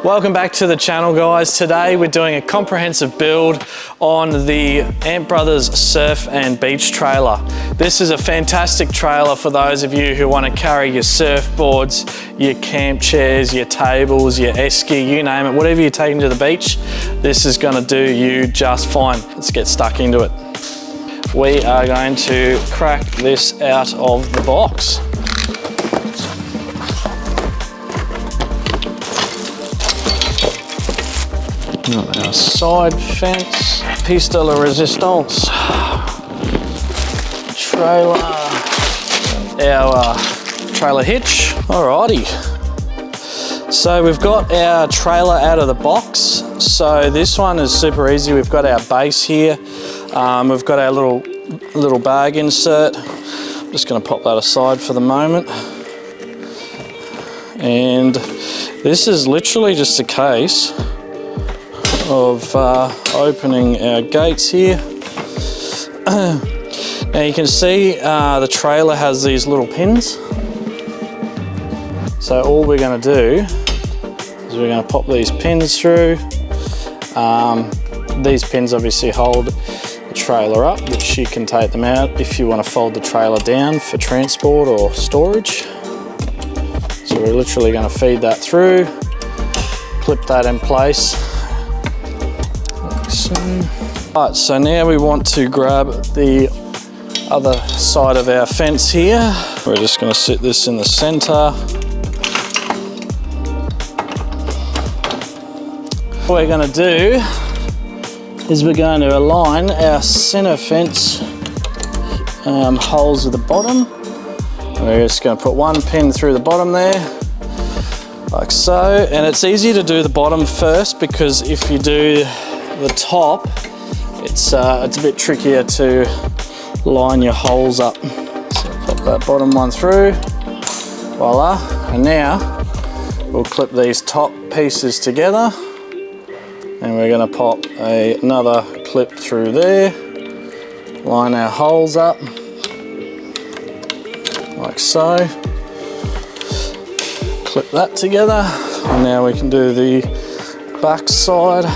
Welcome back to the channel, guys. Today we're doing a comprehensive build on the Ant Brothers surf and beach trailer. This is a fantastic trailer for those of you who want to carry your surfboards, your camp chairs, your tables, your esky, you name it, whatever you're taking to the beach, this is going to do you just fine. Let's get stuck into it. We are going to crack this out of the box. Our side fence, piece de la resistance, trailer, our trailer hitch. Alrighty. So we've got our trailer out of the box. So this one is super easy. We've got our base here. We've got our little bag insert. I'm just going to pop that aside for the moment. And this is literally just a case of opening our gates here. Now you can see the trailer has these little pins. So all we're going to do is we're going to pop these pins through. These pins obviously hold the trailer up, which you can take them out if you want to fold the trailer down for transport or storage. So we're literally going to feed that through, clip that in place. Right, so now we want to grab the other side of our fence here. We're just going to sit this in the center. What we're going to do is we're going to align our center fence holes at the bottom. We're just going to put one pin through the bottom there, like so. And it's easy to do the bottom first, because if you do the top, it's a bit trickier to line your holes up. So pop that bottom one through, voila. And now we'll clip these top pieces together, and we're going to pop another clip through there, line our holes up like so, clip that together, and now we can do the back side.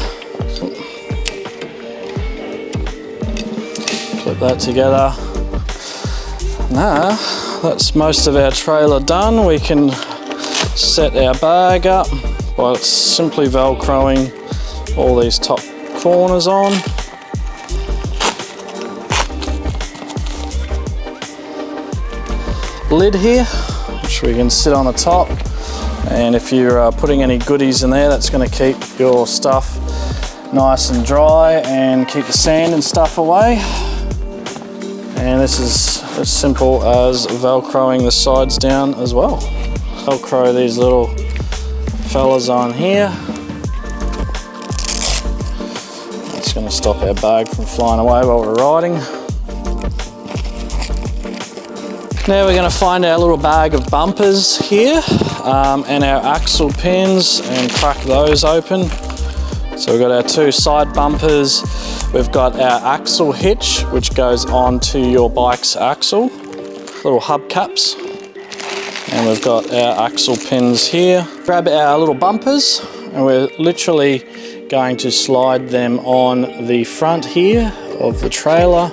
Clip that together. Now that's most of our trailer done. We can set our bag up by simply velcroing all these top corners on. Lid here, which we can sit on the top, and if you're putting any goodies in there, that's going to keep your stuff nice and dry and keep the sand and stuff away. And this is as simple as velcroing the sides down as well. Velcro these little fellas on here. That's going to stop our bag from flying away while we're riding. Now we're going to find our little bag of bumpers here and our axle pins and crack those open. So we've got our two side bumpers. We've got our axle hitch, which goes onto your bike's axle, little hubcaps. And we've got our axle pins here. Grab our little bumpers, and we're literally going to slide them on the front here of the trailer,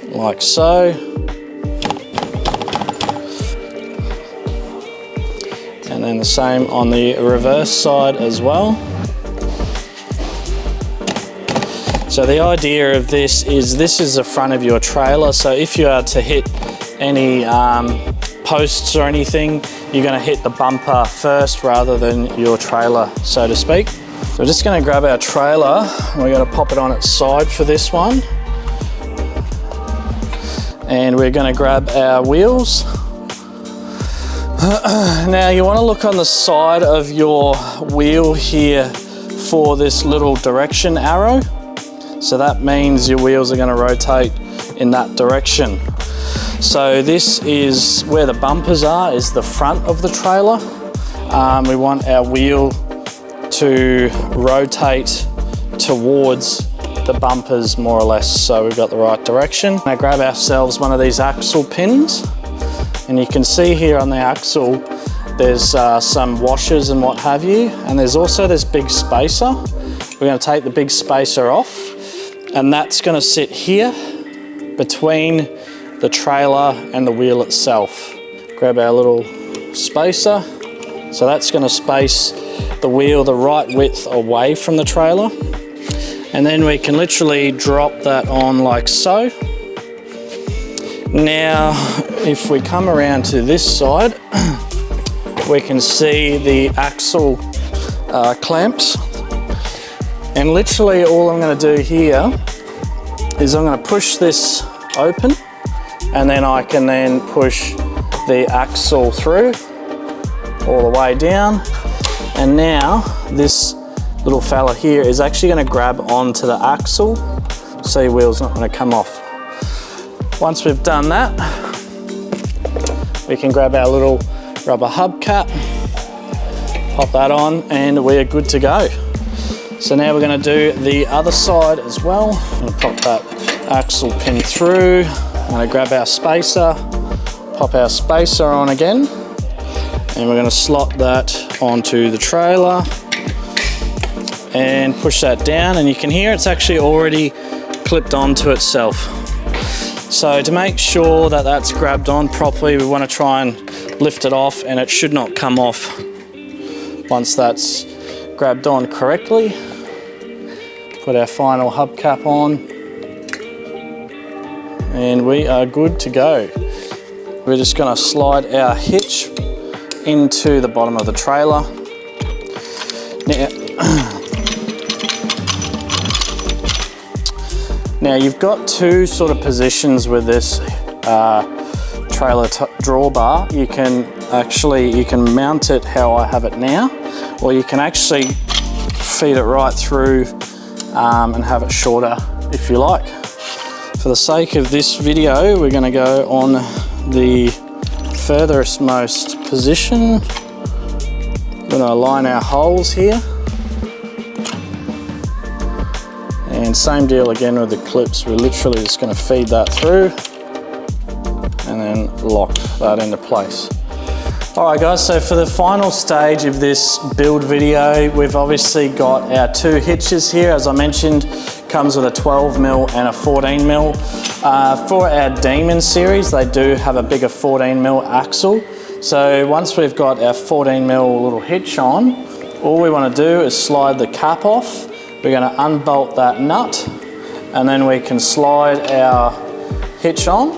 like so. And then the same on the reverse side as well. So the idea of this is the front of your trailer. So if you are to hit any posts or anything, you're going to hit the bumper first rather than your trailer, so to speak. So we're just going to grab our trailer and we're going to pop it on its side for this one. And we're going to grab our wheels. Now you want to look on the side of your wheel here for this little direction arrow. So that means your wheels are going to rotate in that direction. So this is where the bumpers are, is the front of the trailer. We want our wheel to rotate towards the bumpers more or less, so we've got the right direction. Now grab ourselves one of these axle pins, and you can see here on the axle There's some washers and what have you, and there's also this big spacer. We're going to take the big spacer off, and that's going to sit here between the trailer and the wheel itself. Grab our little spacer. So that's going to space the wheel the right width away from the trailer. And then we can literally drop that on like so. Now, if we come around to this side, we can see the axle clamps. And literally all I'm going to do here is I'm going to push this open, and then I can then push the axle through all the way down. And now this little fella here is actually going to grab onto the axle, so your wheel's not going to come off. Once we've done that, we can grab our little rubber hubcap, pop that on, and we are good to go. So now we're going to do the other side as well. I'm going to pop that axle pin through. I'm going to grab our spacer, pop our spacer on again, and we're going to slot that onto the trailer and push that down, and you can hear it's actually already clipped onto itself. So to make sure that that's grabbed on properly, we want to try and lift it off, and it should not come off once that's grabbed on correctly. Put our final hubcap on, and we are good to go. We're just going to slide our hitch into the bottom of the trailer. Now you've got two sort of positions with this trailer drawbar. You can mount it how I have it now, or you can actually feed it right through and have it shorter if you like. For the sake of this video, we're going to go on the furthest most position. We're going to align our holes here. And same deal again with the clips. We're literally just going to feed that through and then lock that into place. Alright guys, so for the final stage of this build video, we've obviously got our two hitches here. As I mentioned, comes with a 12mm and a 14mm. For our Demon series, they do have a bigger 14mm axle. So once we've got our 14mm little hitch on, all we want to do is slide the cap off. We're going to unbolt that nut, and then we can slide our hitch on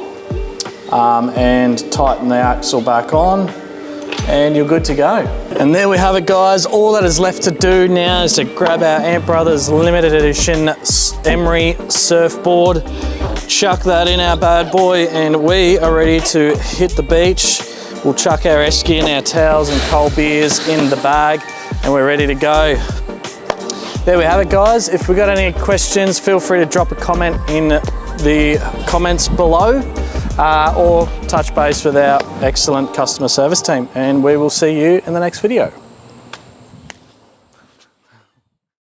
and tighten the axle back on, and you're good to go. And there we have it guys. All that is left to do now is to grab our Ant Brothers limited edition Emery surfboard, chuck that in our bad boy, and we are ready to hit the beach. We'll chuck our esky and our towels and cold beers in the bag, and we're ready to go. There we have it guys. If we've got any questions, feel free to drop a comment in the comments below, or touch base with our excellent customer service team, and we will see you in the next video.